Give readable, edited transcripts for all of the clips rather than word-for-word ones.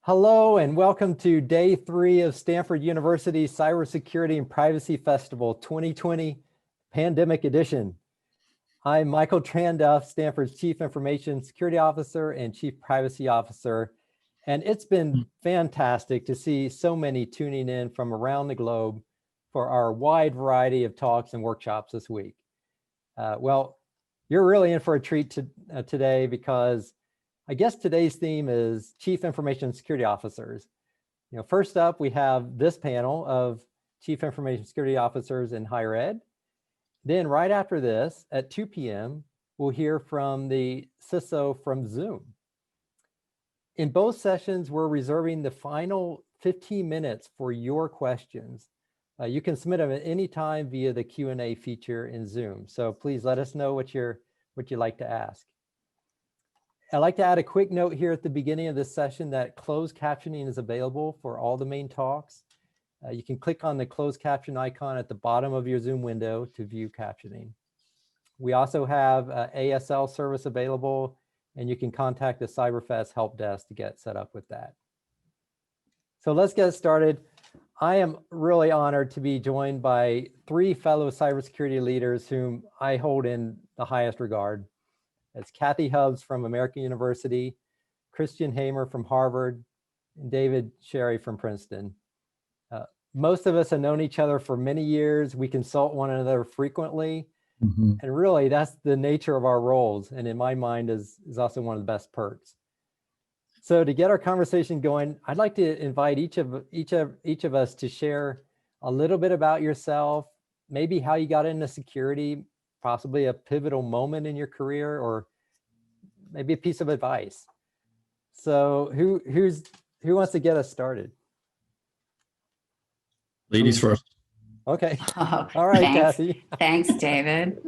Hello and welcome to day 3 of Stanford University Cybersecurity and Privacy Festival 2020 Pandemic Edition. I'm Michael Tranduff, Stanford's Chief Information Security Officer and Chief Privacy Officer. And it's been fantastic to see so many tuning in from around the globe for our wide variety of talks and workshops this week. Well, you're really in for a treat today because I guess today's theme is Chief Information Security Officers. First up, we have this panel of Chief Information Security Officers in higher ed. Then right after this, at 2 p.m., we'll hear from the CISO from Zoom. In both sessions, we're reserving the final 15 minutes for your questions. You can submit them at any time via the Q&A feature in Zoom. So please let us know what you'd like to ask. I'd like to add a quick note here at the beginning of this session that closed captioning is available for all the main talks. You can click on the closed caption icon at the bottom of your Zoom window to view captioning. We also have ASL service available, and you can contact the CyberFest help desk to get set up with that. So let's get started. I am really honored to be joined by 3 fellow cybersecurity leaders whom I hold in the highest regard. It's Kathy Hubbs from American University, Christian Hamer from Harvard, and David Sherry from Princeton. Most of us have known each other for many years. We consult one another frequently. And really, that's the nature of our roles. And in my mind is also one of the best perks. So to get our conversation going, I'd like to invite each of us to share a little bit about yourself, maybe how you got into security, possibly a pivotal moment in your career, or maybe a piece of advice. So who wants to get us started? Ladies first. Okay. Oh, all right, thanks. Kathy. Thanks, David.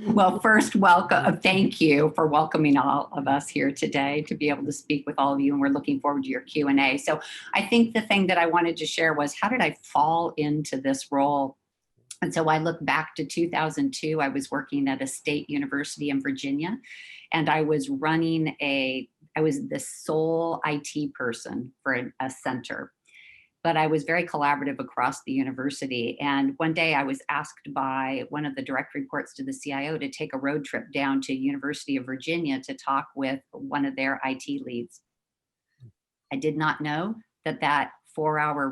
Well, first, welcome. Thank you for welcoming all of us here today to be able to speak with all of you, and we're looking forward to your Q&A. So I think the thing that I wanted to share was, how did I fall into this role? And so I look back to 2002, I was working at a state university in Virginia, and I was the sole IT person for a center. But I was very collaborative across the university. And one day I was asked by one of the direct reports to the CIO to take a road trip down to University of Virginia to talk with one of their IT leads. I did not know that 4-hour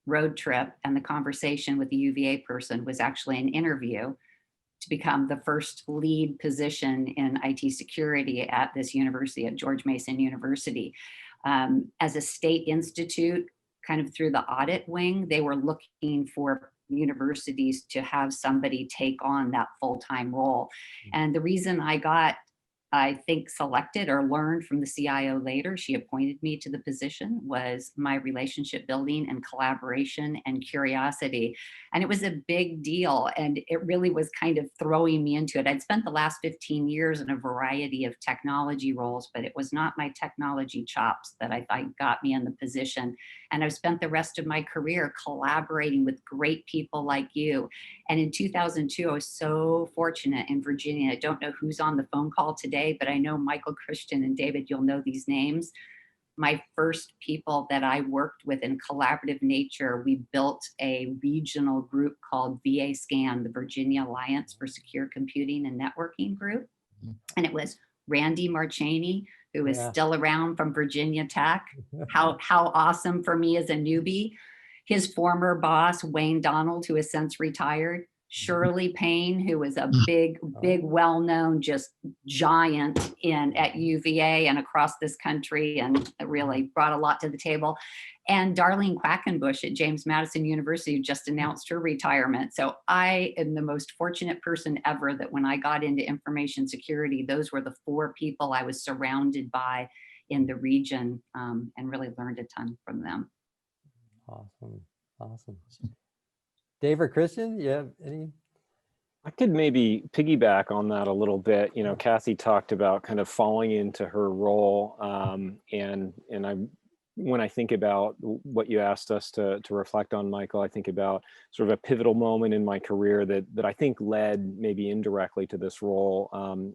road trip and the conversation with the UVA person was actually an interview to become the first lead position in IT security at this university, at George Mason University. As a state institute, kind of through the audit wing, they were looking for universities to have somebody take on that full-time role. And the reason I got, I think, selected or learned from the CIO later, she appointed me to the position, was my relationship building and collaboration and curiosity. And it was a big deal. And it really was kind of throwing me into it. I'd spent the last 15 years in a variety of technology roles, but it was not my technology chops that I thought got me in the position. And I've spent the rest of my career collaborating with great people like you. And in 2002, I was so fortunate in Virginia. I don't know who's on the phone call today, but I know Michael, Christian, and David, you'll know these names. My first people that I worked with in collaborative nature, we built a regional group called VA SCAN, the Virginia Alliance for Secure Computing and Networking group. And it was Randy Marchani, who is still around from Virginia Tech. How awesome for me as a newbie. His former boss, Wayne Donald, who has since retired. Shirley Payne, who was a big, well-known, just giant at UVA and across this country, and really brought a lot to the table. And Darlene Quackenbush at James Madison University, who just announced her retirement. So I am the most fortunate person ever that when I got into information security, those were the 4 people I was surrounded by in the region, and really learned a ton from them. Awesome. Dave or Christian, you have any? I could maybe piggyback on that a little bit. Kathy talked about kind of falling into her role, and when I think about what you asked us to reflect on, Michael, I think about sort of a pivotal moment in my career that I think led maybe indirectly to this role,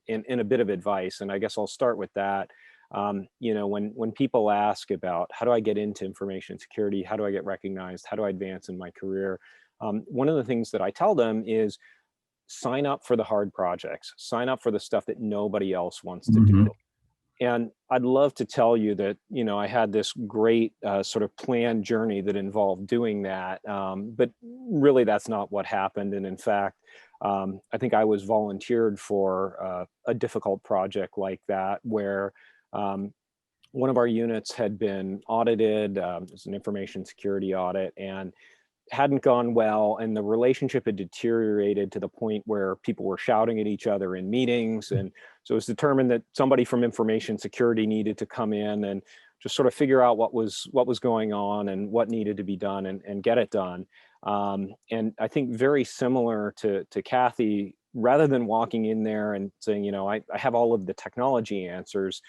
and a bit of advice. And I guess I'll start with that. You know, when people ask about how do I get into information security, how do I get recognized, how do I advance in my career, one of the things that I tell them is sign up for the hard projects, sign up for the stuff that nobody else wants to do. And I'd love to tell you that, you know, I had this great sort of planned journey that involved doing that. But really, that's not what happened. And in fact, I think I was volunteered for a difficult project like that, where one of our units had been audited. It was an information security audit, and hadn't gone well, and the relationship had deteriorated to the point where people were shouting at each other in meetings. And so it was determined that somebody from information security needed to come in and just sort of figure out what was going on and what needed to be done, and get it done. And I think very similar to Kathy, rather than walking in there and saying, you know, I have all of the technology answers,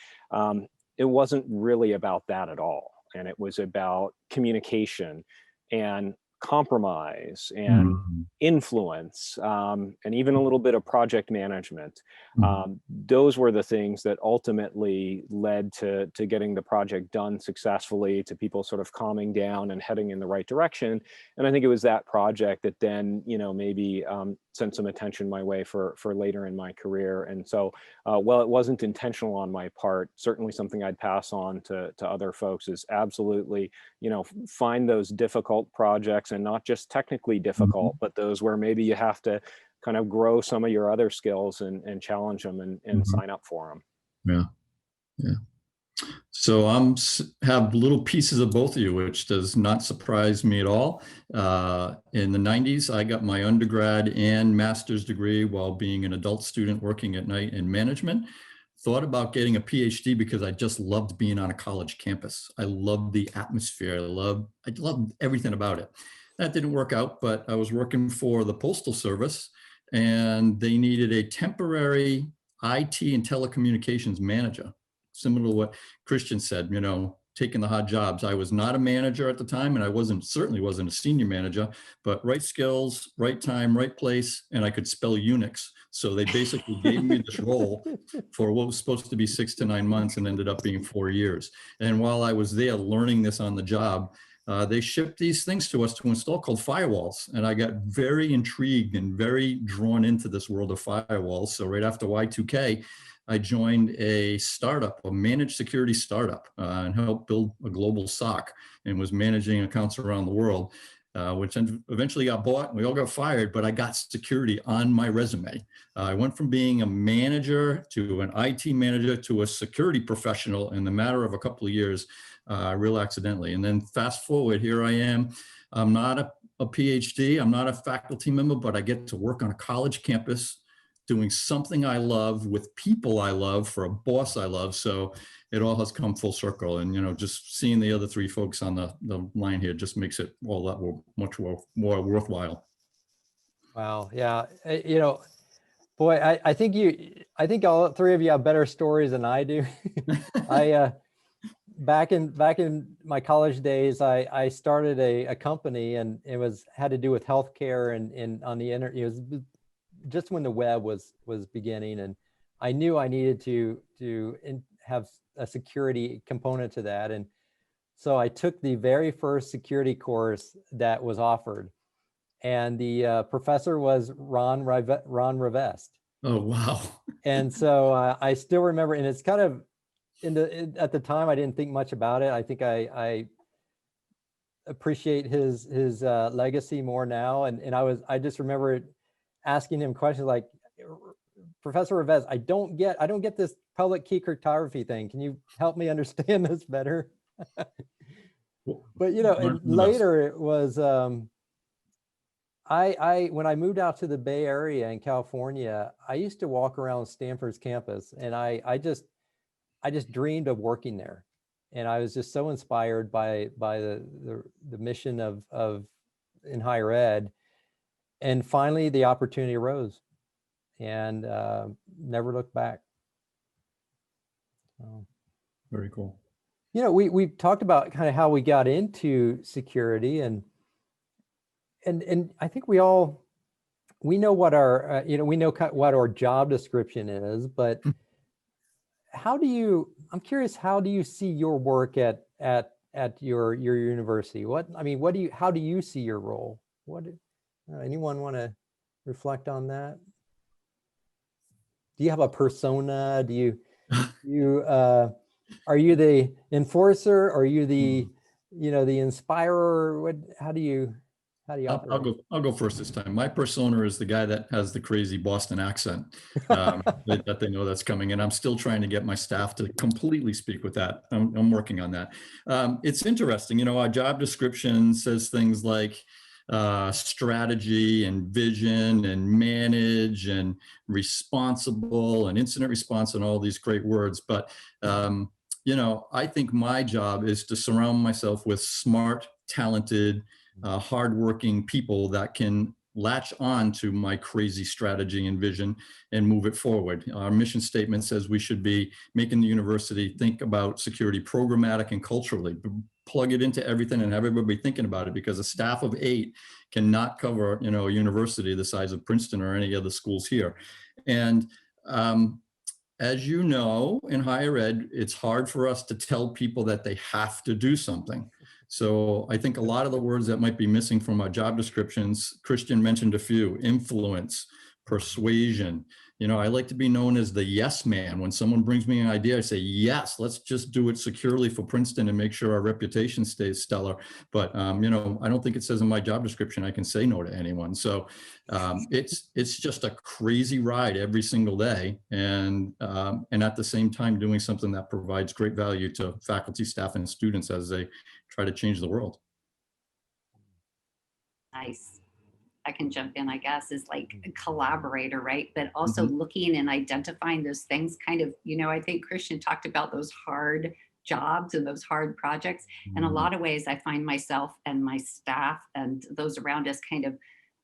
it wasn't really about that at all. And it was about communication and compromise and influence, and even a little bit of project management. Those were the things that ultimately led to getting the project done successfully, to people sort of calming down and heading in the right direction. And I think it was that project that then, you know, maybe sent some attention my way for later in my career. And so, while it wasn't intentional on my part, certainly something I'd pass on to other folks is absolutely, you know, find those difficult projects, and not just technically difficult, but those where maybe you have to kind of grow some of your other skills and challenge them, and sign up for them. Yeah. Yeah. So have little pieces of both of you, which does not surprise me at all. In the 90s, I got my undergrad and master's degree while being an adult student working at night in management. Thought about getting a PhD because I just loved being on a college campus. I loved the atmosphere. I loved everything about it. That didn't work out, but I was working for the Postal Service, and they needed a temporary IT and telecommunications manager, similar to what Christian said, you know, taking the hard jobs. I was not a manager at the time, and I certainly wasn't a senior manager, but right skills, right time, right place, and I could spell Unix. So they basically gave me this role for what was supposed to be 6 to 9 months and ended up being 4 years. And while I was there learning this on the job, they shipped these things to us to install called firewalls. And I got very intrigued and very drawn into this world of firewalls. So right after Y2K, I joined a startup, a managed security startup, and helped build a global SOC, and was managing accounts around the world, which eventually got bought, and we all got fired, but I got security on my resume. I went from being a manager to an IT manager to a security professional in the matter of a couple of years, real accidentally. And then fast forward, here I am. I'm not a PhD, I'm not a faculty member, but I get to work on a college campus doing something I love with people I love for a boss I love. So it all has come full circle. And, you know, just seeing the other three folks on the line here just makes it all that much more worthwhile. Wow. Yeah. You know, boy, I think all three of you have better stories than I do. Back in my college days, I started a company, and it had to do with healthcare, and on the internet. It was just when the web was beginning, and I knew I needed to have a security component to that. And so I took the very first security course that was offered, and the professor was Ron Rivest. Oh, wow. And so I still remember, and it's kind of at the time I didn't think much about it. I think I appreciate his legacy more now, and I just remember asking him questions like, Professor Rivest, I don't get this public key cryptography thing. Can you help me understand this better? But you know, later it was when I moved out to the Bay Area in California, I used to walk around Stanford's campus, and I just dreamed of working there, and I was just so inspired by the mission of in higher ed. And finally, the opportunity arose, and never looked back. So, very cool. You know, we've talked about kind of how we got into security, and I think we know what our we know what our job description is, but how do you, I'm curious, how do you see your work at your university? How do you see your role? Anyone want to reflect on that? Do you have a persona? Are you the enforcer? Are you the inspirer? How do you operate? I'll go first this time. My persona is the guy that has the crazy Boston accent that they know that's coming. And I'm still trying to get my staff to completely speak with that. I'm working on that. It's interesting, our job description says things like strategy and vision and manage and responsible and incident response and all these great words. But, I think my job is to surround myself with smart, talented, hardworking people that can latch on to my crazy strategy and vision and move it forward. Our mission statement says we should be making the university think about security programmatic and culturally, plug it into everything and have everybody thinking about it, because a staff of 8 cannot cover, a university the size of Princeton or any other schools here. And as you know, in higher ed, it's hard for us to tell people that they have to do something. So I think a lot of the words that might be missing from our job descriptions, Christian mentioned a few: influence, persuasion. I like to be known as the yes man. When someone brings me an idea, I say, yes, let's just do it securely for Princeton and make sure our reputation stays stellar. But, I don't think it says in my job description I can say no to anyone. So it's just a crazy ride every single day. And at the same time, doing something that provides great value to faculty, staff, and students as they try to change the world. Nice. I can jump in, I guess, is like a collaborator, right? But also looking and identifying those things kind of, I think Christian talked about those hard jobs and those hard projects. In a lot of ways, I find myself and my staff and those around us kind of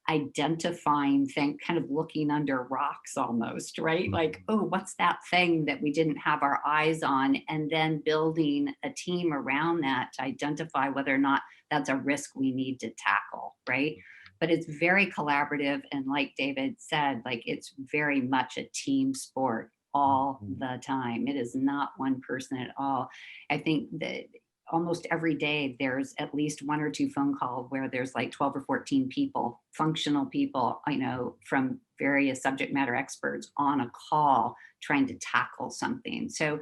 identifying things, kind of looking under rocks almost, right? Like, oh, what's that thing that we didn't have our eyes on? And then building a team around that to identify whether or not that's a risk we need to tackle, right? But it's very collaborative. And like David said, like it's very much a team sport all the time. It is not one person at all. I think that almost every day there's at least 1 or 2 phone calls where there's like 12 or 14 people, functional people, from various subject matter experts on a call trying to tackle something. So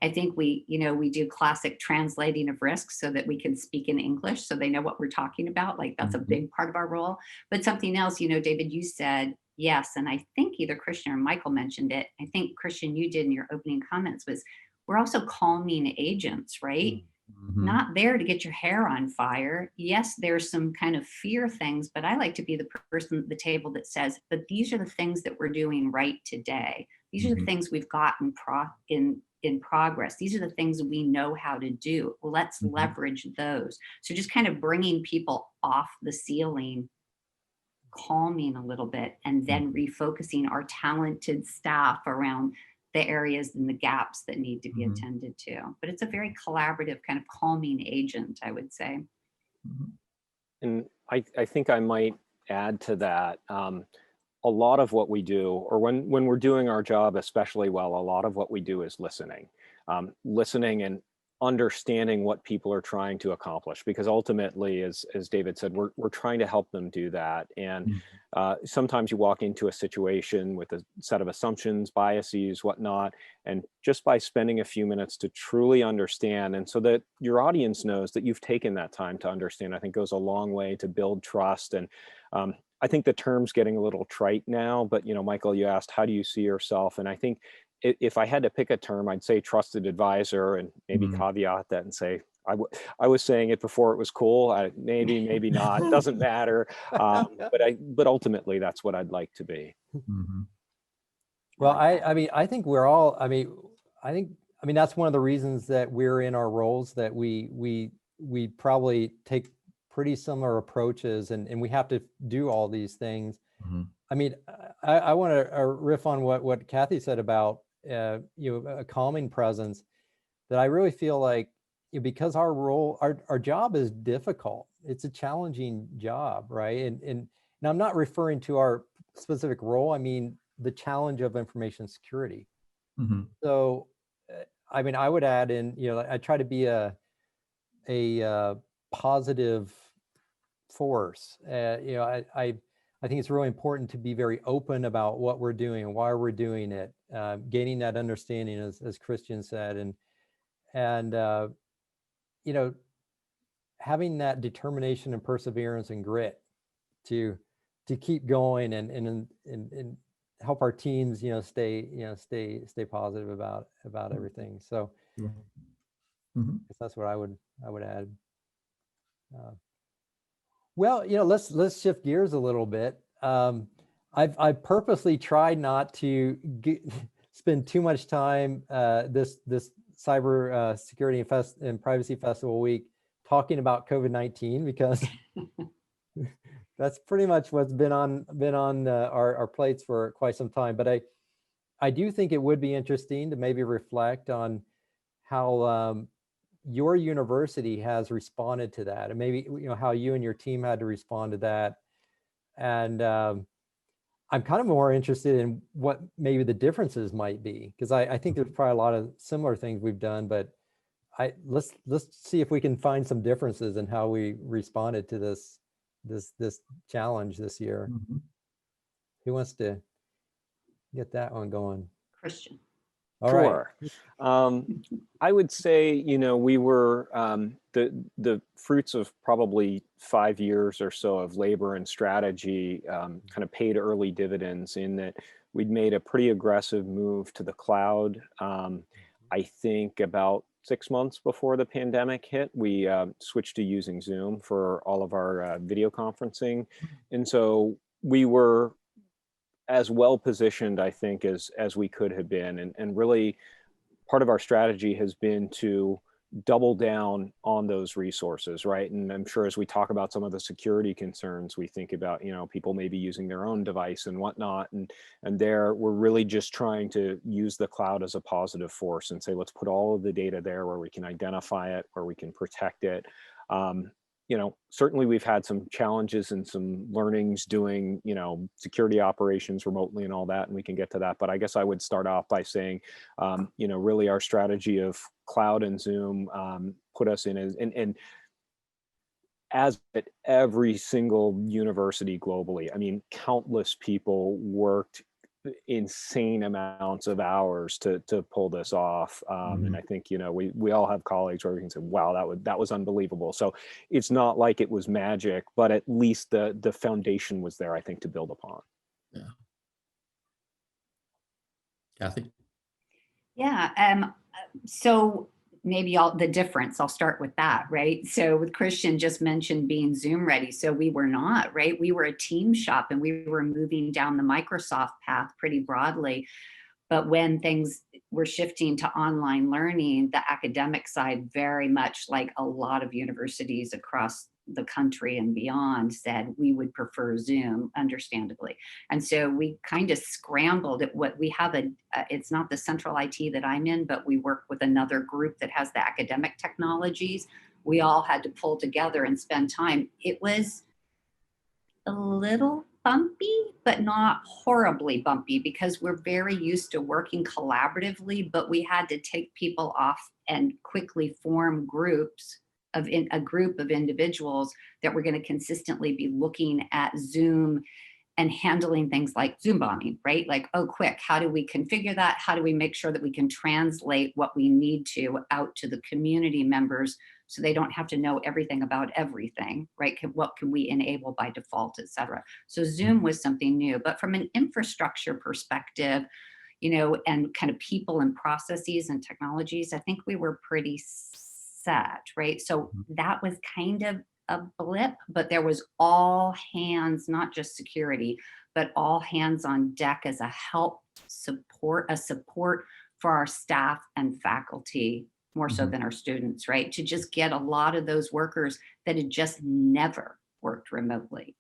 I think we do classic translating of risks so that we can speak in English so they know what we're talking about. Like that's a big part of our role. But something else, David, you said yes, and I think either Christian or Michael mentioned it. I think Christian, you did in your opening comments, was we're also calming agents, right? Not there to get your hair on fire. Yes, there's some kind of fear things, but I like to be the person at the table that says, but these are the things that we're doing right today. These are the things we've got in progress. These are the things we know how to do. Let's leverage those. So just kind of bringing people off the ceiling, calming a little bit, and then refocusing our talented staff around the areas and the gaps that need to be attended to. But it's a very collaborative kind of calming agent, I would say. And I think I might add to that. A lot of what we do, or when we're doing our job especially well, a lot of what we do is listening. Listening and understanding what people are trying to accomplish, because ultimately, as David said, we're trying to help them do that. And sometimes you walk into a situation with a set of assumptions, biases, whatnot, and just by spending a few minutes to truly understand, and so that your audience knows that you've taken that time to understand, I think goes a long way to build trust. And I think the term's getting a little trite now, but Michael, you asked, how do you see yourself? And I think if I had to pick a term, I'd say trusted advisor, and maybe caveat that and say, I was saying it before it was cool. Maybe not, doesn't matter. But ultimately that's what I'd like to be. Well, I think we're all, I think that's one of the reasons that we're in our roles, that we probably take pretty similar approaches, and we have to do all these things. I want to riff on what Kathy said about a calming presence, that I really feel like, because our role, our job is difficult. It's a challenging job, right? And I'm not referring to our specific role. I mean the challenge of information security. So I mean, I would add in, I try to be a positive force. I think it's really important to be very open about what we're doing and why we're doing it, gaining that understanding, as Christian said, and having that determination and perseverance and grit to keep going and help our teams, stay positive about everything. So that's what I would add. Well, let's shift gears a little bit. I've purposely tried not to spend too much time this Cyber Security and Privacy Festival week talking about COVID-19, because that's pretty much what's been on our plates for quite some time. But I do think it would be interesting to maybe reflect on how your university has responded to that, and maybe how you and your team had to respond to that. And I'm kind of more interested in what maybe the differences might be, because I think there's probably a lot of similar things we've done, but let's see if we can find some differences in how we responded to this challenge this year. Who wants to get that one going? Christian. All right. Sure. I would say, we were the fruits of probably 5 years or so of labor and strategy kind of paid early dividends, in that we'd made a pretty aggressive move to the cloud. I think about 6 months before the pandemic hit, we switched to using Zoom for all of our video conferencing. And so we were as well positioned, I think, as we could have been. And really part of our strategy has been to double down on those resources, right? And I'm sure as we talk about some of the security concerns, we think about, people maybe using their own device and whatnot. And there, we're really just trying to use the cloud as a positive force and say, let's put all of the data there where we can identify it, where we can protect it. Certainly we've had some challenges and some learnings doing, security operations remotely and all that, and we can get to that. But I guess I would start off by saying, really our strategy of cloud and Zoom put us in as at every single university globally. I mean, countless people worked insane amounts of hours to pull this off, and I think we all have colleagues where we can say, wow, that was unbelievable. So it's not like it was magic, but at least the foundation was there, I think, to build upon. Yeah. Kathy? Yeah. So maybe the difference, I'll start with that, right? So with Christian just mentioned being Zoom ready. So we were not, right? We were a team shop, and we were moving down the Microsoft path pretty broadly. But when things were shifting to online learning, the academic side, very much like a lot of universities across the country and beyond, said we would prefer Zoom, understandably. And so we kind of scrambled at what we have it's not the central IT that I'm in, but we work with another group that has the academic technologies. We all had to pull together and spend time. It was a little bumpy, but not horribly bumpy, because we're very used to working collaboratively, but we had to take people off and quickly form groups of a group of individuals that were going to consistently be looking at Zoom and handling things like Zoom bombing, right? Like, oh, quick, how do we configure that? How do we make sure that we can translate what we need to out to the community members so they don't have to know everything about everything, right? What can we enable by default, et cetera? So Zoom was something new, but from an infrastructure perspective, and kind of people and processes and technologies, I think we were pretty set, right? So that was kind of a blip, but there was all hands, not just security, but all hands on deck as a support for our staff and faculty, more so than our students, right? To just get a lot of those workers that had just never worked remotely.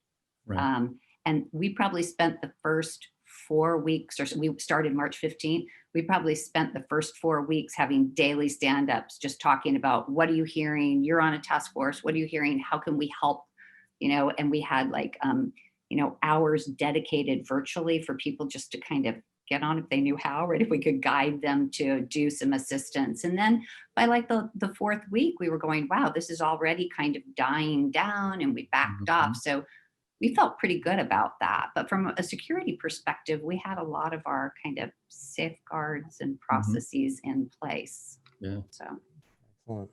Right. And we probably spent the first 4 weeks, or so, we started March 15th. We probably spent the first 4 weeks having daily stand-ups, just talking about, what are you hearing? You're on a task force. What are you hearing? How can we help? And we had hours dedicated virtually for people just to kind of get on if they knew how, right? If we could guide them to do some assistance. And then by like the fourth week, we were going, wow, this is already kind of dying down, and we backed off. So we felt pretty good about that. But from a security perspective, we had a lot of our kind of safeguards and processes in place. Yeah. So. Excellent.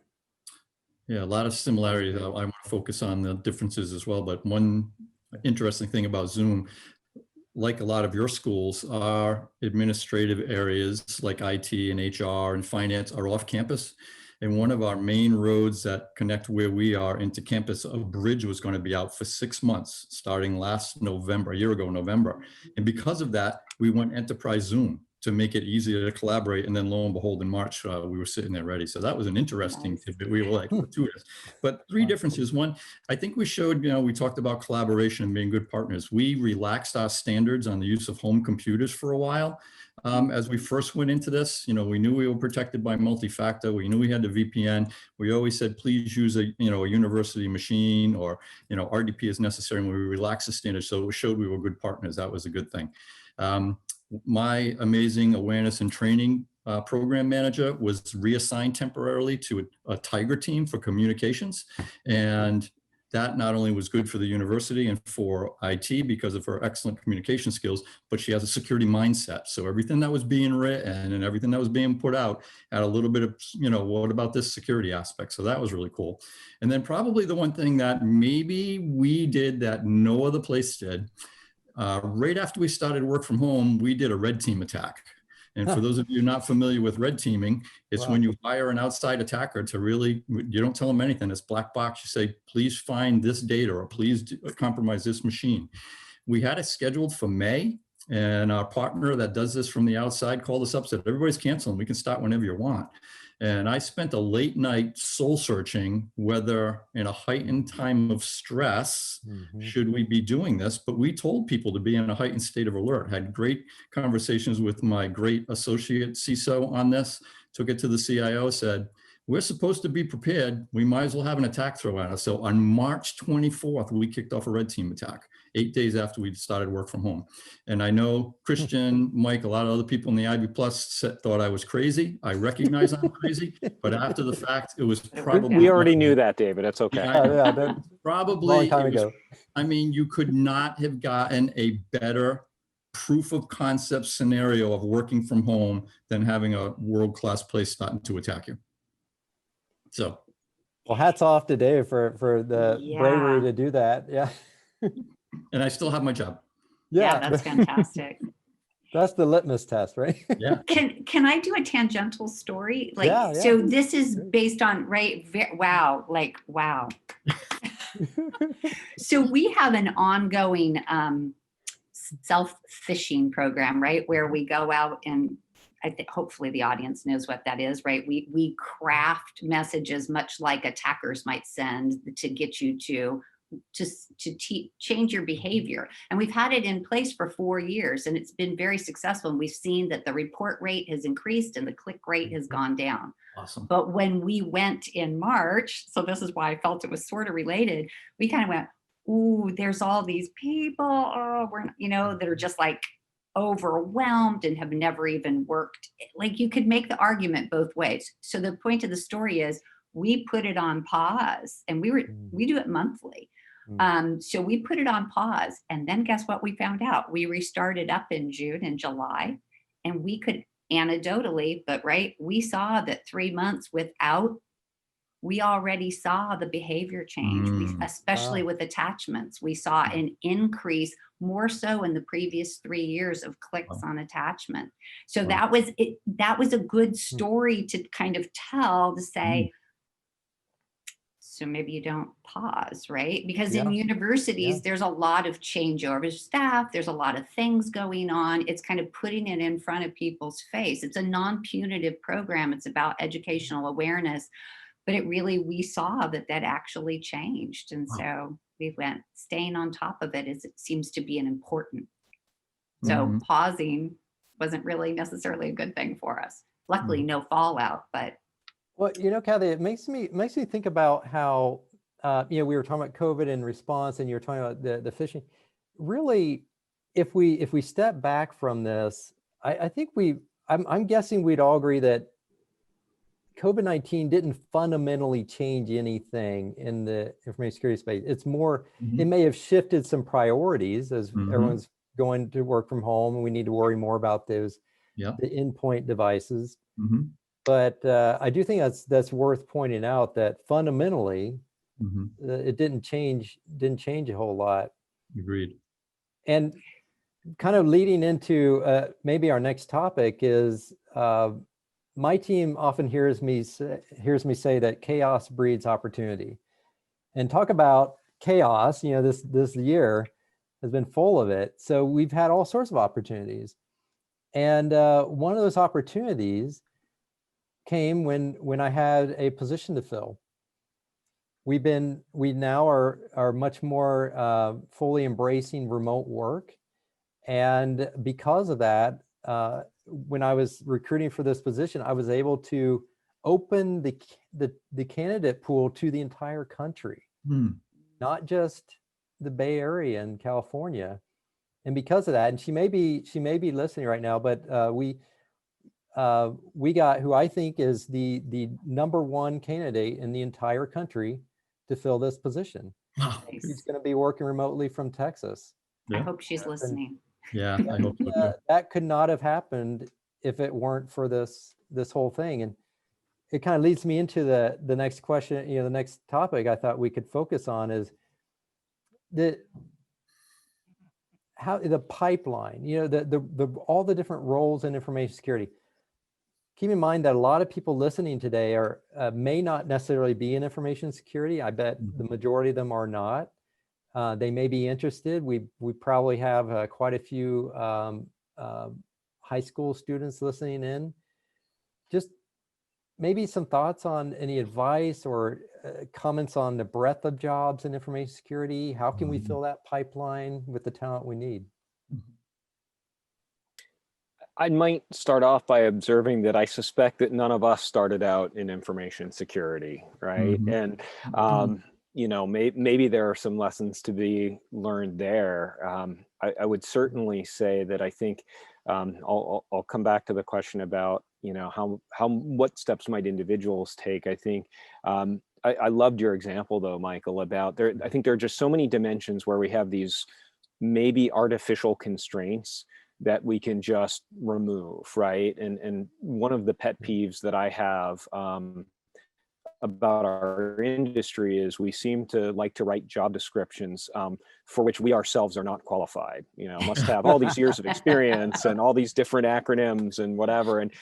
Yeah, a lot of similarities. I want to focus on the differences as well. But one interesting thing about Zoom, like a lot of your schools, our administrative areas like IT and HR and finance are off campus. And one of our main roads that connect where we are into campus, a bridge was going to be out for 6 months, starting last November, a year ago, November. And because of that, we went enterprise Zoom to make it easier to collaborate. And then lo and behold, in March, we were sitting there ready. So that was an interesting Nice. tidbit. We were like, fortuitous. But three differences. One, I think we showed, we talked about collaboration and being good partners. We relaxed our standards on the use of home computers for a while. As we first went into this, we knew we were protected by multi-factor. We knew we had the VPN. We always said, please use a university machine, or, RDP is necessary. And we relaxed the standards. So it showed we were good partners. That was a good thing. My amazing awareness and training program manager was reassigned temporarily to a Tiger team for communications. And that not only was good for the university and for IT because of her excellent communication skills, but she has a security mindset. So everything that was being written and everything that was being put out had a little bit of, what about this security aspect? So that was really cool. And then probably the one thing that maybe we did that no other place did, right after we started work from home, we did a red team attack. And for those of you not familiar with red teaming, it's when you hire an outside attacker to really, you don't tell them anything. It's black box. You say, please find this data, or please compromise this machine. We had it scheduled for May, and our partner that does this from the outside called us up, said, everybody's canceling. We can start whenever you want. And I spent a late night soul searching whether in a heightened time of stress, should we be doing this? But we told people to be in a heightened state of alert, had great conversations with my great associate CISO on this, took it to the CIO, said, we're supposed to be prepared. We might as well have an attack thrown at us. So on March 24th, we kicked off a red team attack, 8 days after we started work from home. And I know Christian, Mike, a lot of other people in the IB Plus thought I was crazy. I recognize I'm crazy, but after the fact, it was probably— We already knew that, David. It's okay. Probably, long time ago. I mean, you could not have gotten a better proof of concept scenario of working from home than having a world-class place starting to attack you. So, well, hats off to Dave for the bravery to do that. Yeah. And I still have my job. Yeah, that's fantastic. That's the litmus test, right? Yeah. Can I do a tangential story? Like, Yeah. so this is based on, right? Wow. So we have an ongoing self-phishing program, right? Where we go out, and I think hopefully the audience knows what that is, right? We craft messages much like attackers might send to get you to change your behavior. And we've had it in place for 4 years, and it's been very successful. And we've seen that the report rate has increased and the click rate has gone down. Awesome. But when we went in March, so this is why I felt it was sort of related, we kind of went, ooh, there's all these people, that are just like overwhelmed and have never even worked. Like, you could make the argument both ways. So the point of the story is we put it on pause, and we do it monthly. So we put it on pause, and then guess what we found out? We restarted up in June and July, and we could anecdotally, but we saw that 3 months without, we already saw the behavior change, especially with attachments. We saw an increase more so in the previous 3 years of clicks on attachment. So that was it. That was a good story to kind of tell, to say, so maybe you don't pause, right? Because in universities, there's a lot of changeover staff. There's a lot of things going on. It's kind of putting it in front of people's face. It's a non-punitive program. It's about educational awareness. But we saw that actually changed. And so we went, staying on top of it it seems to be an important. So pausing wasn't really necessarily a good thing for us. Luckily, no fallout, but. Well, Kathy, it makes me think about how, we were talking about COVID and response, and you were talking about the phishing. Really, if we step back from this, I think I'm guessing we'd all agree that COVID-19 didn't fundamentally change anything in the information security space. It's more, it may have shifted some priorities as everyone's going to work from home, and we need to worry more about those, Yeah. the endpoint devices. But I do think that's worth pointing out that fundamentally, it didn't change a whole lot. Agreed. And kind of leading into maybe our next topic is, my team often hears me say that chaos breeds opportunity, and talk about chaos. You know, this year has been full of it. So we've had all sorts of opportunities, and one of those opportunities came when I had a position to fill. We now are much more fully embracing remote work, and because of that, when I was recruiting for this position, I was able to open the candidate pool to the entire country, not just the Bay Area and California. And because of that, and she may be listening right now, but we got who I think is the #1 candidate in the entire country to fill this position. Wow. He's going to be working remotely from Texas. I hope she's listening. Yeah, I hope so too. That could not have happened if it weren't for this whole thing. And it kind of leads me into the next question. You know, the next topic I thought we could focus on is the pipeline. You know, all the different roles in information security. Keep in mind that a lot of people listening today are may not necessarily be in information security. I bet the majority of them are not. They may be interested. We probably have quite a few high school students listening in. Just maybe some thoughts on any advice or comments on the breadth of jobs in information security. How can we fill that pipeline with the talent we need? I might start off by observing that I suspect that none of us started out in information security, right? And you know, maybe there are some lessons to be learned there. I would certainly say that I think I'll come back to the question about, you know, what steps might individuals take. I think I loved your example though, Michael, about I think there are just so many dimensions where we have these maybe artificial constraints that we can just remove, right? And one of the pet peeves that I have about our industry is we seem to like to write job descriptions for which we ourselves are not qualified. You know, must have all these years of experience and all these different acronyms and whatever. And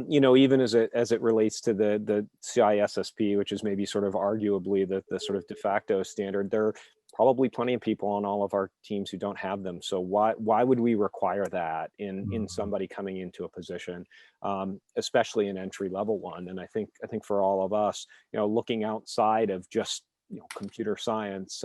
you know, even as it relates to the CISSP, which is maybe sort of arguably the sort of de facto standard, there are probably plenty of people on all of our teams who don't have them. So why would we require that in somebody coming into a position, especially an entry level one? And I think for all of us, you know, looking outside of just, you know, computer science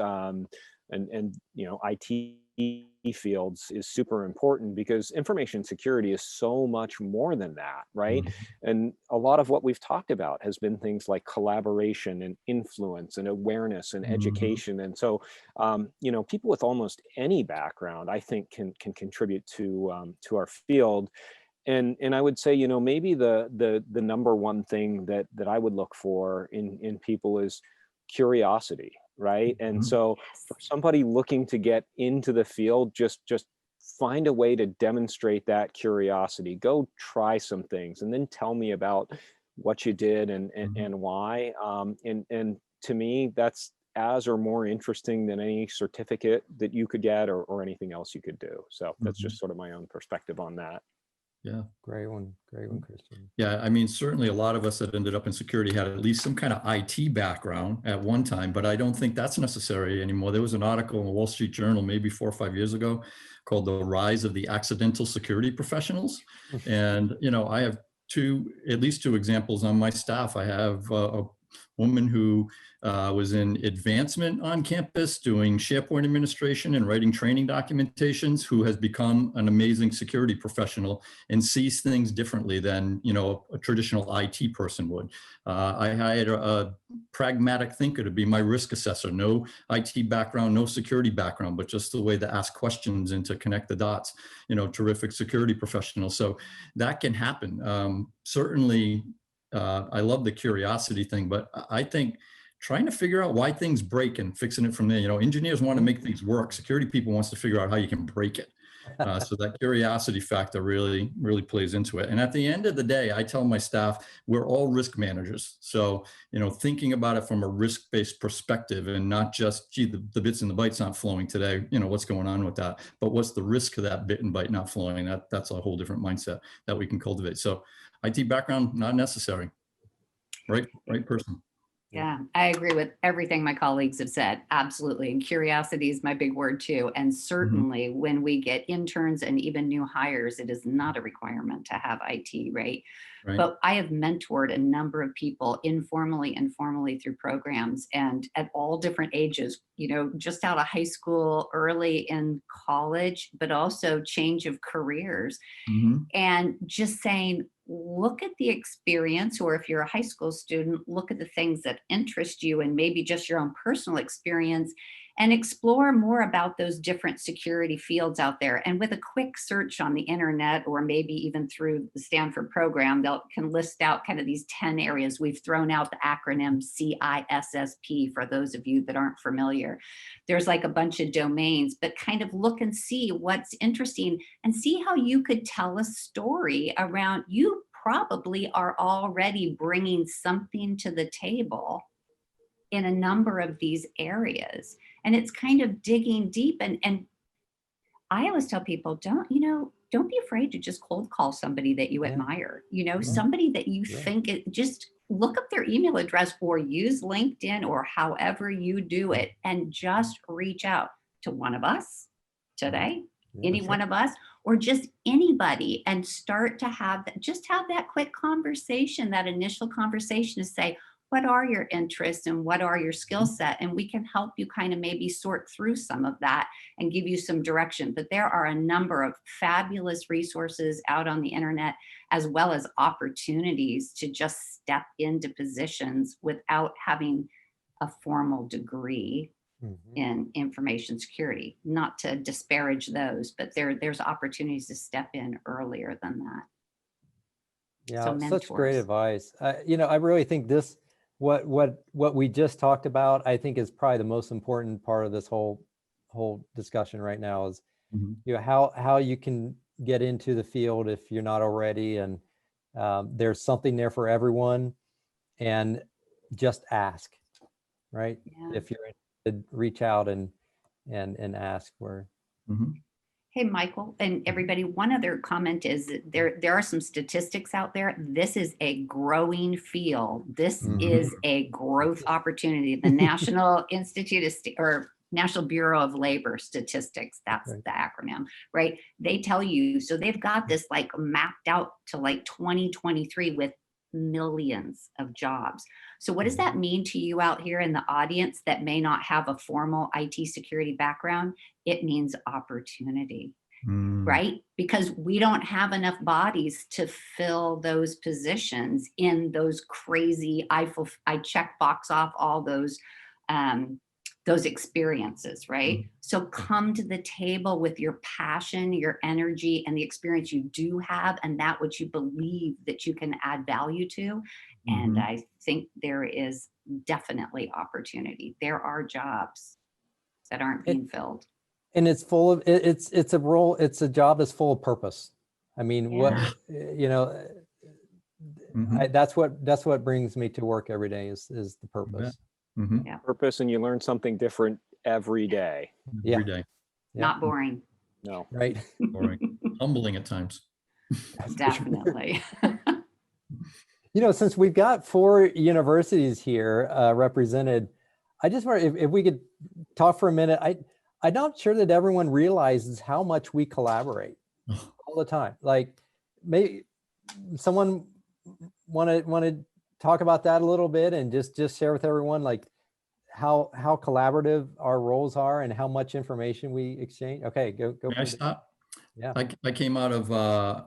and you know, IT fields is super important, because information security is so much more than that, right? And a lot of what we've talked about has been things like collaboration and influence and awareness and education. And so, you know, people with almost any background, I think, can contribute to our field. And I would say, you know, maybe the #1 thing that I would look for in people is curiosity, right? And so for somebody looking to get into the field, just find a way to demonstrate that curiosity. Go try some things and then tell me about what you did and why. And to me, that's as or more interesting than any certificate that you could get or anything else you could do. So that's just sort of my own perspective on that. Yeah. Great one, Christian. Yeah, I mean, certainly a lot of us that ended up in security had at least some kind of IT background at one time, but I don't think that's necessary anymore. There was an article in the Wall Street Journal maybe 4 or 5 years ago called "The Rise of the Accidental Security Professionals." And, you know, I have at least two examples on my staff. I have a woman who was in advancement on campus doing SharePoint administration and writing training documentations, who has become an amazing security professional and sees things differently than, you know, a traditional IT person would. I hired a pragmatic thinker to be my risk assessor. No IT background, no security background, but just the way to ask questions and to connect the dots. You know, terrific security professional. So that can happen. Certainly, I love the curiosity thing, but I think trying to figure out why things break and fixing it from there. You know, engineers want to make things work. Security people wants to figure out how you can break it. So that curiosity factor really, really plays into it. And at the end of the day, I tell my staff, we're all risk managers. So, you know, thinking about it from a risk-based perspective and not just, gee, the bits and the bytes not flowing today, you know, what's going on with that? But what's the risk of that bit and byte not flowing? That's a whole different mindset that we can cultivate. So IT background, not necessary. Right person. Yeah, I agree with everything my colleagues have said. Absolutely. And curiosity is my big word too. And certainly when we get interns and even new hires, it is not a requirement to have IT, right? Right. But I have mentored a number of people informally and formally through programs and at all different ages, you know, just out of high school, early in college, but also change of careers. And just saying, look at the experience, or if you're a high school student, look at the things that interest you and maybe just your own personal experience, and explore more about those different security fields out there. And with a quick search on the internet, or maybe even through the Stanford program, they can list out kind of these 10 areas. We've thrown out the acronym CISSP for those of you that aren't familiar. There's like a bunch of domains, but kind of look and see what's interesting and see how you could tell a story around. You probably are already bringing something to the table in a number of these areas. And it's kind of digging deep. And I always tell people, don't be afraid to just cold call somebody that you admire, you know, somebody that you think just look up their email address or use LinkedIn or however you do it, and just reach out to one of us today, any one of us, or just anybody, and start to have that quick conversation, that initial conversation to say, what are your interests and what are your skill set? And we can help you kind of maybe sort through some of that and give you some direction. But there are a number of fabulous resources out on the internet, as well as opportunities to just step into positions without having a formal degree in information security. Not to disparage those, but there's opportunities to step in earlier than that. Yeah, So such great mentors. advice. You know, I really think this, what we just talked about, I think is probably the most important part of this whole discussion right now is, you know, how you can get into the field if you're not already, and there's something there for everyone, and just ask, right? Yeah. If you're interested, reach out and ask where. Hey, Michael and everybody, one other comment is that there are some statistics out there. This is a growing field. This is a growth opportunity. The National Institute of or National Bureau of Labor Statistics, that's the acronym, right? They tell you, so they've got this like mapped out to like 2023 with millions of jobs. So what does that mean to you out here in the audience that may not have a formal IT security background? It means opportunity, right? Because we don't have enough bodies to fill those positions in those crazy, I check box off all those experiences, right? So come to the table with your passion, your energy, and the experience you do have, and that which you believe that you can add value to. And I think there is definitely opportunity. There are jobs that aren't being filled. And it's full of, it's a role, it's a job that's full of purpose. I mean, what, you know, that's what brings me to work every day is the purpose. Purpose, and you learn something different every day. Every day. Not boring. No. Right. Boring. Humbling at times. Definitely. You know, since we've got 4 universities here represented, I just wonder if we could talk for a minute. I'm not sure that everyone realizes how much we collaborate all the time. Like, maybe someone want to talk about that a little bit and just share with everyone like how collaborative our roles are and how much information we exchange? Okay, go May for I it. stop? Yeah. I came out of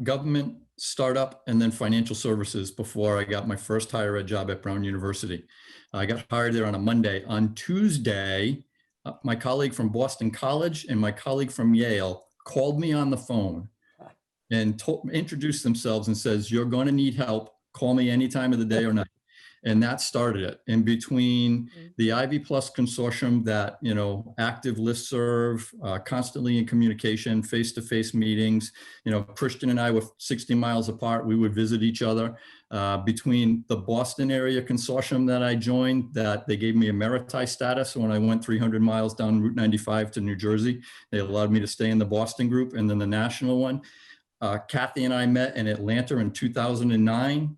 government, startup, and then financial services before I got my first higher ed job at Brown University. I got hired there on a Monday. On Tuesday, my colleague from Boston College and my colleague from Yale called me on the phone and introduced themselves and says, "You're going to need help. Call me any time of the day or night." And that started it. In between the Ivy Plus consortium that, you know, active listserv, constantly in communication, face-to-face meetings, you know, Christian and I were 60 miles apart. We would visit each other. Between the Boston area consortium that I joined, that they gave me emeriti status when I went 300 miles down Route 95 to New Jersey. They allowed me to stay in the Boston group, and then the national one. Kathy and I met in Atlanta in 2009.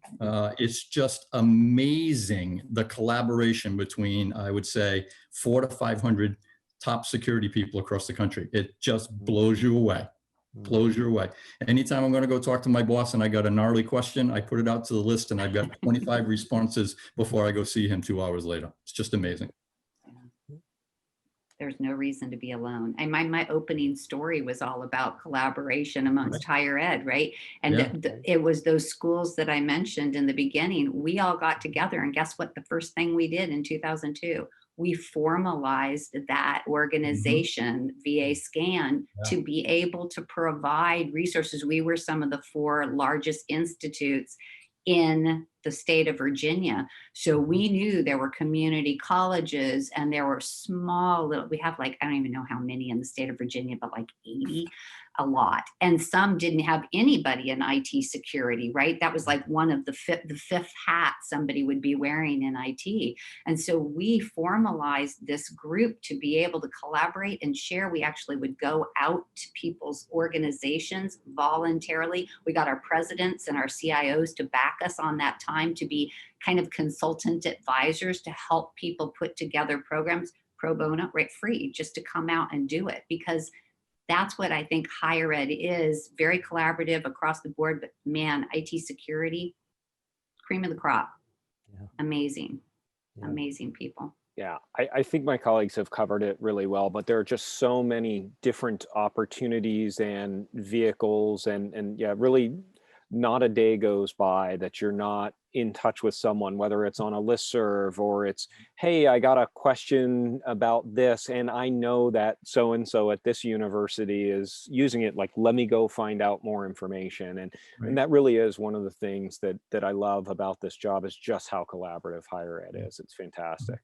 It's just amazing, the collaboration between, I would say, 400 to 500 top security people across the country. It just blows you away, blows you away. Anytime I'm going to go talk to my boss and I got a gnarly question, I put it out to the list and I've got 25 responses before I go see him 2 hours later. It's just amazing. There's no reason to be alone. And my opening story was all about collaboration amongst higher ed, right? And it was those schools that I mentioned in the beginning. We all got together, and guess what? The first thing we did in 2002, we formalized that organization, VA Scan, to be able to provide resources. We were some of the 4 largest institutes in the state of Virginia. So we knew there were community colleges and there were small little, we have like, I don't even know how many in the state of Virginia, but like 80, a lot. And some didn't have anybody in IT security, right? That was like one of the fifth hat somebody would be wearing in IT. And so we formalized this group to be able to collaborate and share. We actually would go out to people's organizations voluntarily. We got our presidents and our CIOs to back us on that time to be kind of consultant advisors to help people put together programs pro bono, right, free, just to come out and do it. Because that's what I think higher ed is, very collaborative across the board, but man, IT security, cream of the crop. Amazing, amazing people. Yeah, I think my colleagues have covered it really well, but there are just so many different opportunities and vehicles and yeah, really not a day goes by that you're not in touch with someone, whether it's on a listserv or it's, hey, I got a question about this and I know that so-and-so at this university is using it, like, let me go find out more information. And that really is one of the things that I love about this job, is just how collaborative higher ed is. It's fantastic.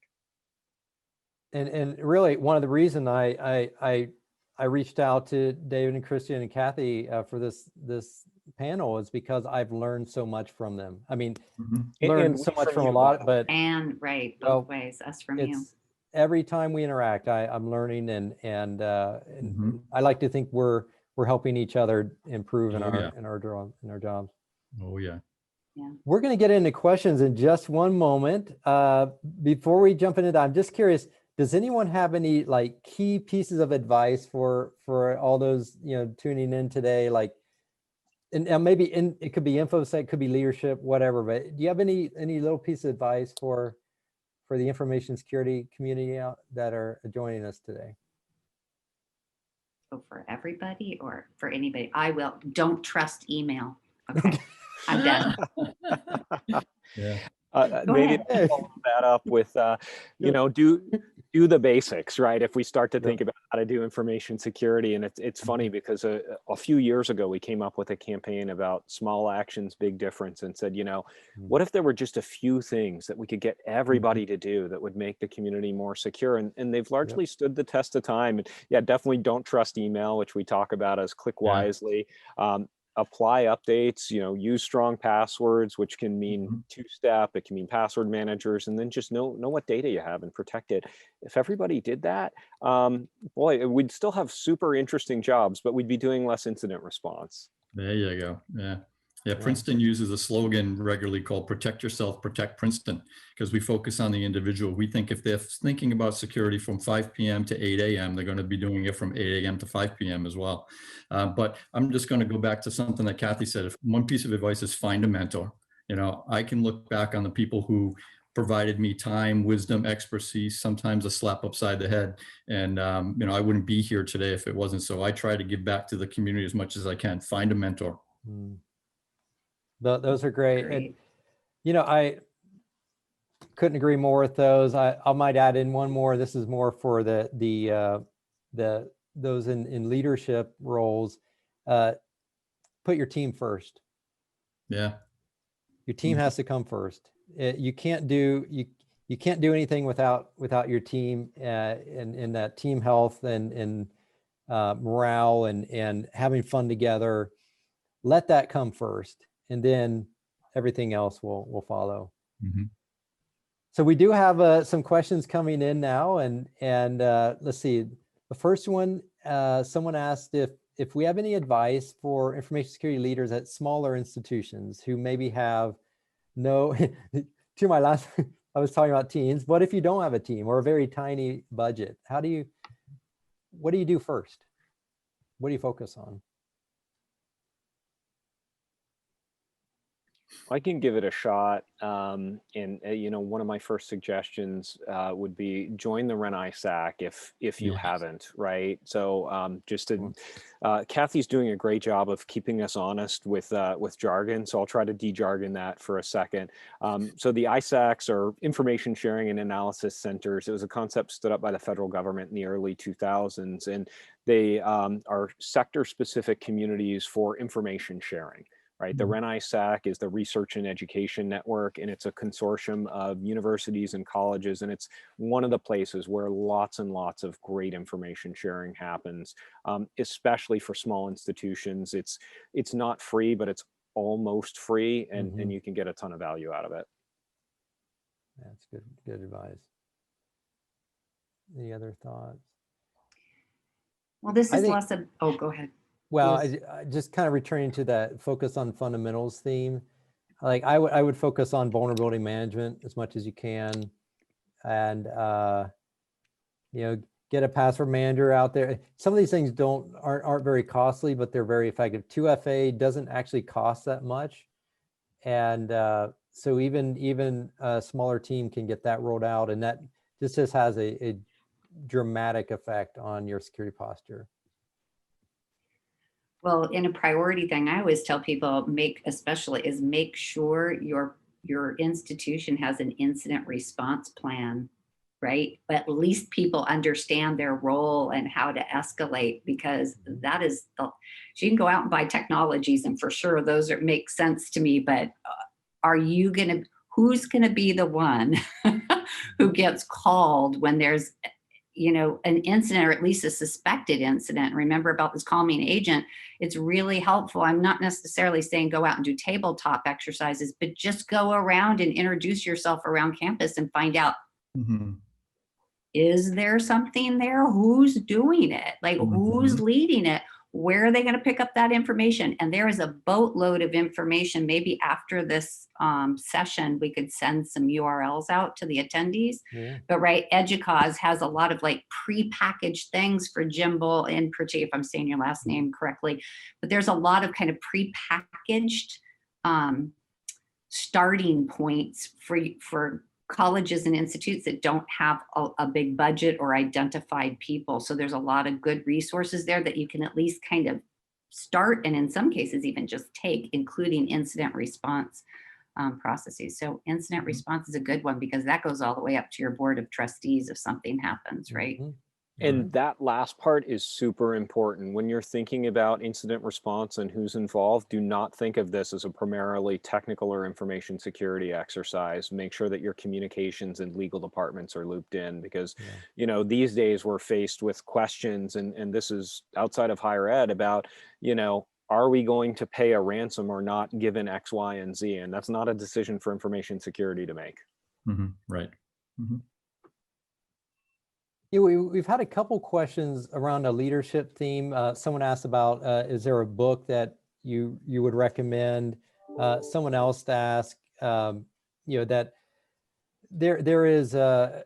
And really one of the reason I reached out to David and Christian and Kathy for this panel is because I've learned so much from them. I mean, learned so much from a lot, but both ways, us from you. Every time we interact, I'm learning, and I like to think we're helping each other improve in our jobs. Oh yeah. We're going to get into questions in just one moment. Before we jump into that, I'm just curious, does anyone have any like key pieces of advice for all those, tuning in today? Like, and maybe it could be InfoSec, could be leadership, whatever, but do you have any little piece of advice for the information security community out that are joining us today? So for everybody or for anybody? Don't trust email. Okay. I'm done. Maybe follow that up with, do the basics, right? If we start to think about how to do information security, and it's funny because a few years ago, we came up with a campaign about small actions, big difference, and said, what if there were just a few things that we could get everybody to do that would make the community more secure? And they've largely stood the test of time. And yeah, definitely don't trust email, which we talk about as click wisely. Apply updates, use strong passwords, which can mean two-step, it can mean password managers, and then just know what data you have and protect it. If everybody did that, boy, we'd still have super interesting jobs, but we'd be doing less incident response. There you go. Yeah, Princeton uses a slogan regularly called "Protect Yourself, Protect Princeton," because we focus on the individual. We think if they're thinking about security from 5 p.m. to 8 a.m., they're going to be doing it from 8 a.m. to 5 p.m. as well. But I'm just going to go back to something that Kathy said. If one piece of advice is find a mentor. You know, I can look back on the people who provided me time, wisdom, expertise, sometimes a slap upside the head. And, you know, I wouldn't be here today if it wasn't. So I try to give back to the community as much as I can, find a mentor. Those are great. Great. And, you know, I couldn't agree more with those. I might add in one more. This is more for those in leadership roles. Put your team first. Yeah. Your team has to come first. You can't do anything without your team, and that team health and morale and having fun together. Let that come first, and then everything else will follow. Mm-hmm. So we do have some questions coming in now, and let's see. The first one, someone asked if we have any advice for information security leaders at smaller institutions who maybe have no, to my last, I was talking about teams. What if you don't have a team or a very tiny budget? What do you do first? What do you focus on? I can give it a shot. You know, one of my first suggestions would be join the REN-ISAC if you Yes. haven't, right? So just to, Kathy's doing a great job of keeping us honest with jargon. So I'll try to de-jargon that for a second. So the ISACs are information sharing and analysis centers. It was a concept stood up by the federal government in the early 2000s, and they are sector-specific communities for information sharing. Right, the REN-ISAC is the Research and Education Network, and it's a consortium of universities and colleges, and it's one of the places where lots and lots of great information sharing happens, especially for small institutions. It's not free, but it's almost free, and you can get a ton of value out of it. That's good advice. Any other thoughts? Well, this is think- less of, oh, go ahead. Well, Yes. I just kind of returning to that focus on fundamentals theme. Like I would focus on vulnerability management as much as you can, and you know, get a password manager out there. Some of these things aren't very costly, but they're very effective. 2FA doesn't actually cost that much, and so even a smaller team can get that rolled out, and that just has a dramatic effect on your security posture. Well, in a priority thing, I always tell people make sure your institution has an incident response plan, right? At least people understand their role and how to escalate, because that is so you can go out and buy technologies, and for sure those make sense to me, but who's gonna be the one who gets called when there's, you know, an incident, or at least a suspected incident? Remember about this calming agent, it's really helpful. I'm not necessarily saying go out and do tabletop exercises, but just go around and introduce yourself around campus and find out, is there something there? Who's doing it? Like, who's leading it? Where are they going to pick up that information? And there is a boatload of information. Maybe after this session, we could send some URLs out to the attendees. Yeah. But right, EDUCAUSE has a lot of like pre-packaged things for Jimbo, in particular, if I'm saying your last name correctly. But there's a lot of kind of pre-packaged starting points for colleges and institutes that don't have a big budget or identified people. So there's a lot of good resources there that you can at least kind of start, and in some cases even just take, including incident response processes. So incident response is a good one, because that goes all the way up to your board of trustees if something happens, right? And that last part is super important. When you're thinking about incident response and who's involved, do not think of this as a primarily technical or information security exercise. Make sure that your communications and legal departments are looped in, because, you know, these days we're faced with questions, and this is outside of higher ed, about, you know, are we going to pay a ransom or not given X, Y, and Z? And that's not a decision for information security to make. Right. Yeah, we've had a couple questions around a leadership theme. Someone asked about, is there a book that you would recommend? Someone else asked, you know, that there is a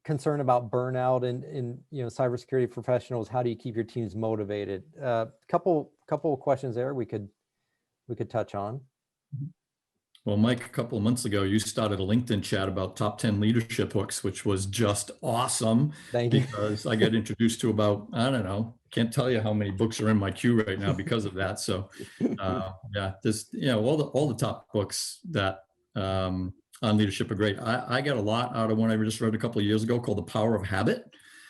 concern about burnout in you know, cybersecurity professionals. How do you keep your teams motivated? Couple of questions there we could touch on. Well, Mike, a couple of months ago, you started a LinkedIn chat about top 10 leadership books, which was just awesome Thank you. because I got introduced to about, I don't know, can't tell you how many books are in my queue right now because of that. So yeah, this, all the top books that on leadership are great. I got a lot out of one I just read a couple of years ago called The Power of Habit.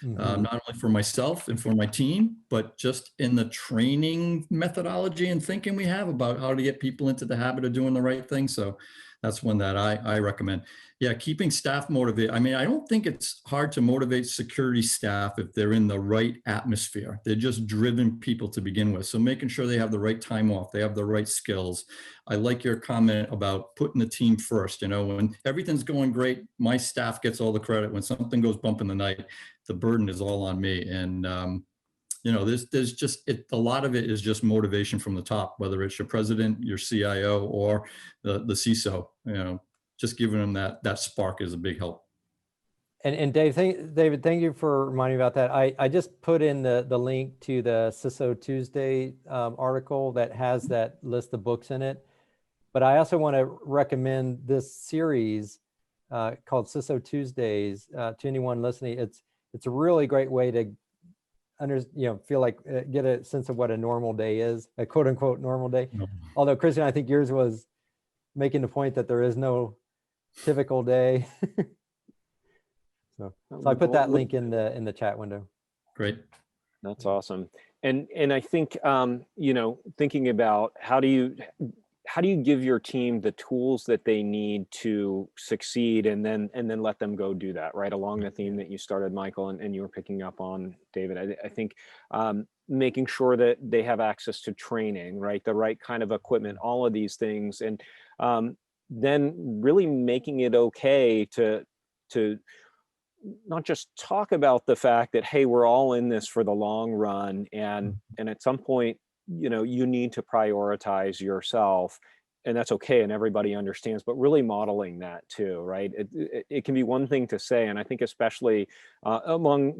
Not only for myself and for my team, but just in the training methodology and thinking we have about how to get people into the habit of doing the right thing. So that's one that I recommend. Yeah, keeping staff motivated. I mean, I don't think it's hard to motivate security staff if they're in the right atmosphere. They're just driven people to begin with. So making sure they have the right time off, they have the right skills. I like your comment about putting the team first. when everything's going great, my staff gets all the credit. When something goes bump in the night, the burden is all on me. And there's just a lot of it is just motivation from the top, whether it's your president, your CIO, or the CISO. Just giving them that spark is a big help. And David, thank you for reminding me about that. I just put in the link to the CISO Tuesday article that has that list of books in it. But I also want to recommend this series called CISO Tuesdays to anyone listening. It's a really great way to feel like get a sense of what a normal day is, a quote unquote normal day. Although Christian, I think yours was making the point that there is no typical day. so I put that link in the chat window. Great. That's awesome. And I think thinking about how do you give your team the tools that they need to succeed and then let them go do that, right? Along the theme that you started, Michael, and you were picking up on, David. I think making sure that they have access to training, right? The right kind of equipment, all of these things. And then really making it okay to not just talk about the fact that, hey, we're all in this for the long run. And at some point, you need to prioritize yourself, and that's okay. And everybody understands, but really modeling that too, right? It can be one thing to say. And I think especially among,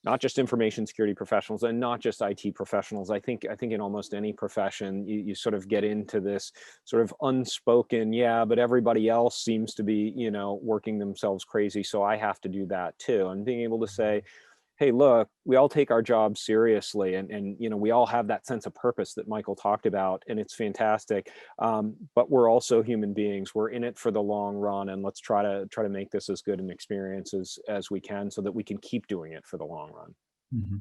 not just information security professionals and not just IT professionals. I think in almost any profession, you sort of get into this sort of unspoken, yeah, but everybody else seems to be, working themselves crazy. So I have to do that too. And being able to say, hey, look, we all take our jobs seriously, and we all have that sense of purpose that Michael talked about, and it's fantastic. But we're also human beings. We're in it for the long run, and let's try to make this as good an experience as we can, so that we can keep doing it for the long run. Mm-hmm.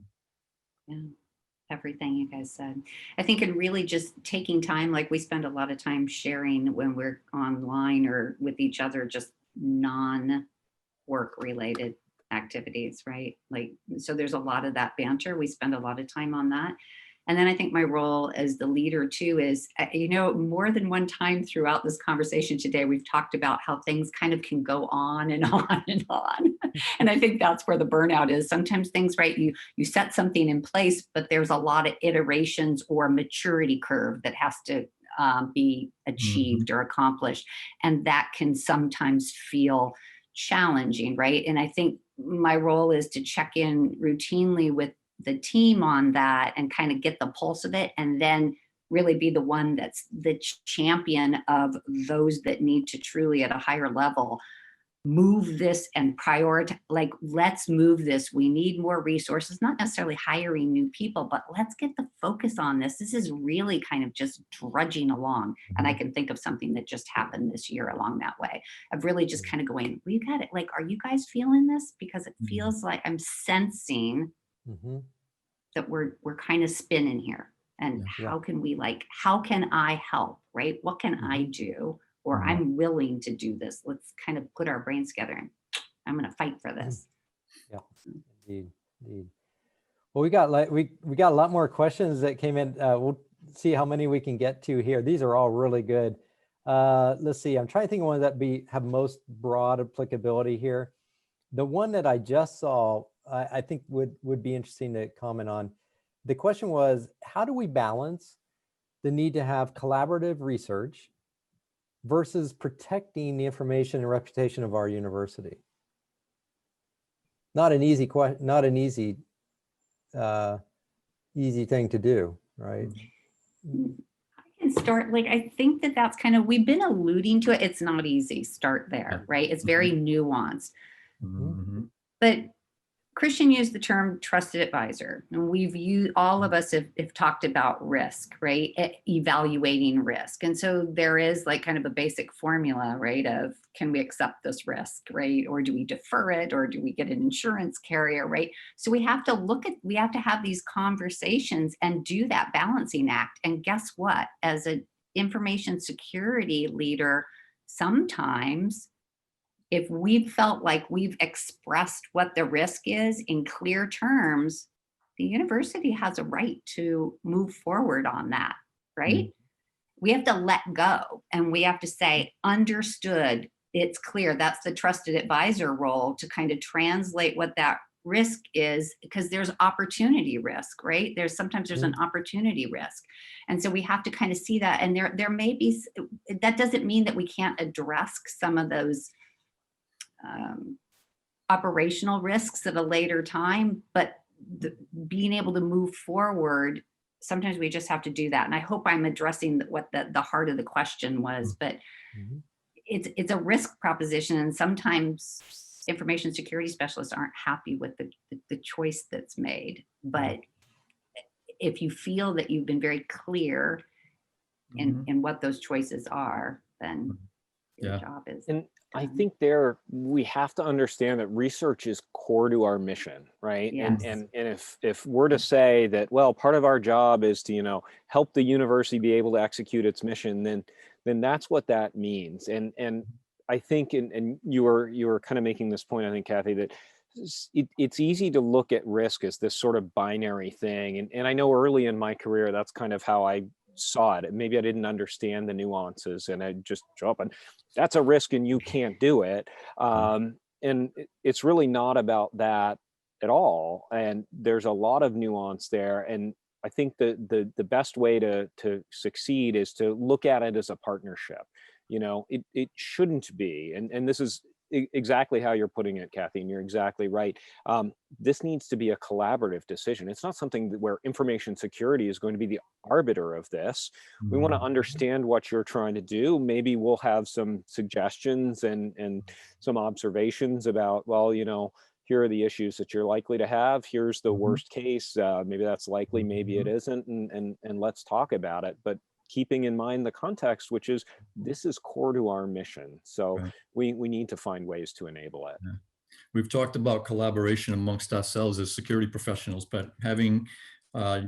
Yeah, everything you guys said. I think in really just taking time, like we spend a lot of time sharing when we're online or with each other, just non-work related activities, right? Like, so there's a lot of that banter. We spend a lot of time on that. And then I think my role as the leader too is, more than one time throughout this conversation today, we've talked about how things kind of can go on and on and on. And I think that's where the burnout is. Sometimes things, right, you set something in place, but there's a lot of iterations or maturity curve that has to be achieved or accomplished. And that can sometimes feel challenging, right? And I think my role is to check in routinely with the team on that and kind of get the pulse of it, and then really be the one that's the champion of those that need to truly at a higher level move this and prioritize, like, let's move this. We need more resources, not necessarily hiring new people, but let's get the focus on this. This is really kind of just drudging along. And I can think of something that just happened this year along that way of really just kind of going, well, you got it. Like, are you guys feeling this? Because it feels like I'm sensing that we're kind of spinning here. And how can we, how can I help, right? What can I do? Or I'm willing to do this. Let's kind of put our brains together and I'm going to fight for this. Yeah, indeed. Well, we got a lot more questions that came in. We'll see how many we can get to here. These are all really good. Let's see. I'm trying to think of one that have most broad applicability here. The one that I just saw, I think would be interesting to comment on. The question was, how do we balance the need to have collaborative research versus protecting the information and reputation of our university? Not an easy question, not an easy thing to do, right? I can can start, like, I think that that's kind of, we've been alluding to it. It's not easy. Start there, right? It's very nuanced. Mhm. But Christian used the term trusted advisor, and we've used, all of us have talked about risk, right? Evaluating risk. And so there is like kind of a basic formula, right? Of, can we accept this risk, right? Or do we defer it? Or do we get an insurance carrier, right? So we have to we have to have these conversations and do that balancing act. And guess what? As an information security leader, sometimes if we've felt like we've expressed what the risk is in clear terms, the university has a right to move forward on that, right? We have to let go and we have to say, understood, it's clear. That's the trusted advisor role, to kind of translate what that risk is, because there's opportunity risk, right? Sometimes there's an opportunity risk. And so we have to kind of see that. And there may be, that doesn't mean that we can't address some of those operational risks at a later time, but being able to move forward, sometimes we just have to do that. And I hope I'm addressing what the heart of the question was, but it's a risk proposition. And sometimes information security specialists aren't happy with the choice that's made. But if you feel that you've been very clear in what those choices are, then your job is. And I think we have to understand that research is core to our mission, right? Yes. And if we're to say that, well, part of our job is to, help the university be able to execute its mission, then that's what that means. And I think, and you were kind of making this point, I think, Kathy, that it's easy to look at risk as this sort of binary thing. And I know early in my career, that's kind of how I saw it. Maybe I didn't understand the nuances, and I just jump and that's a risk and you can't do it. And it's really not about that at all. And there's a lot of nuance there. And I think the best way to succeed is to look at it as a partnership. It shouldn't be, and this is exactly how you're putting it, Kathy, and you're exactly right. This needs to be a collaborative decision. It's not something where information security is going to be the arbiter of this. We want to understand what you're trying to do. Maybe we'll have some suggestions and some observations about, well, here are the issues that you're likely to have. Here's the worst case. Maybe that's likely, maybe it isn't, and let's talk about it. But keeping in mind the context, which is this is core to our mission. So we need to find ways to enable it. Yeah. We've talked about collaboration amongst ourselves as security professionals, but having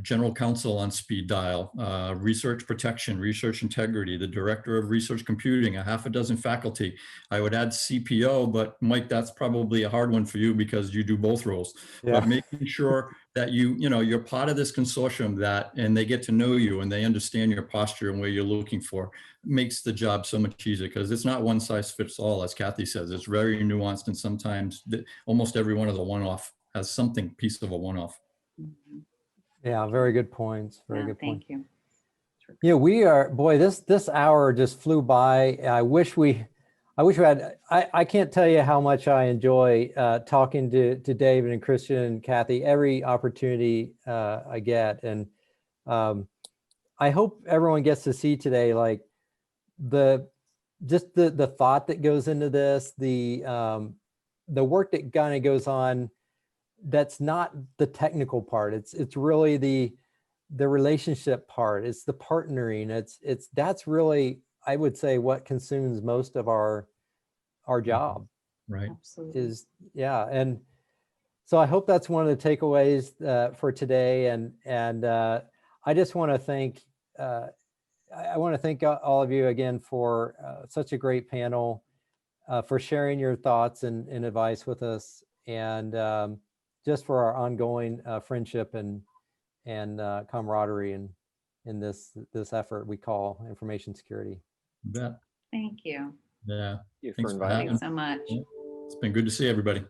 general counsel on speed dial, research protection, research integrity, the director of research computing, a half a dozen faculty. I would add CPO, but Mike, that's probably a hard one for you because you do both roles. Yeah. But making sure that you're part of this consortium, and they get to know you and they understand your posture and where you're looking for, makes the job so much easier, because it's not one size fits all, as Kathy says. It's very nuanced, and sometimes almost every one of the one-off has something piece of a one-off. Yeah, very good points. Very good point. Thank you. Yeah, we are, boy, this hour just flew by. I wish we had, I can't tell you how much I enjoy talking to David and Christian and Kathy every opportunity I get. And I hope everyone gets to see today, like the thought that goes into this, the work that kind of goes on. That's not the technical part. It's really the relationship part. It's the partnering. That's really, I would say, what consumes most of our job. Right. Absolutely. And so I hope that's one of the takeaways for today. And I just want to thank all of you again for such a great panel, for sharing your thoughts and advice with us, and just for our ongoing friendship and camaraderie in this effort we call information security. Yeah. Thank you. Yeah. Thank you Thanks for for inviting Thanks us. so much. It's been good to see everybody.